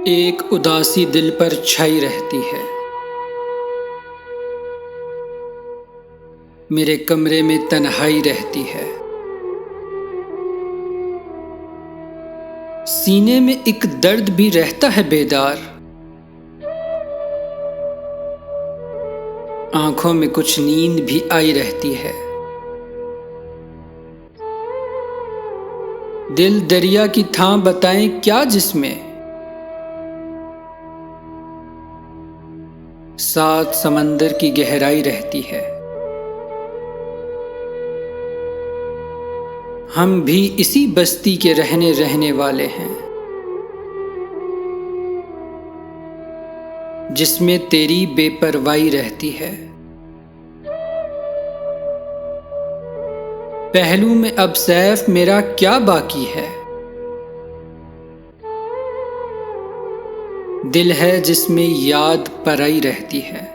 एक उदासी दिल पर छाई रहती है। मेरे कमरे में तन्हाई रहती है। सीने में एक दर्द भी रहता है बेदार। आंखों में कुछ नींद भी आई रहती है। दिल दरिया की थाह बताएं क्या जिसमें सात समंदर की गहराई रहती है। हम भी इसी बस्ती के रहने वाले हैं, जिसमें तेरी बेपरवाही रहती है। पहलू में अब सैफ मेरा क्या बाकी है। दिल है जिसमें याद पराई रहती है।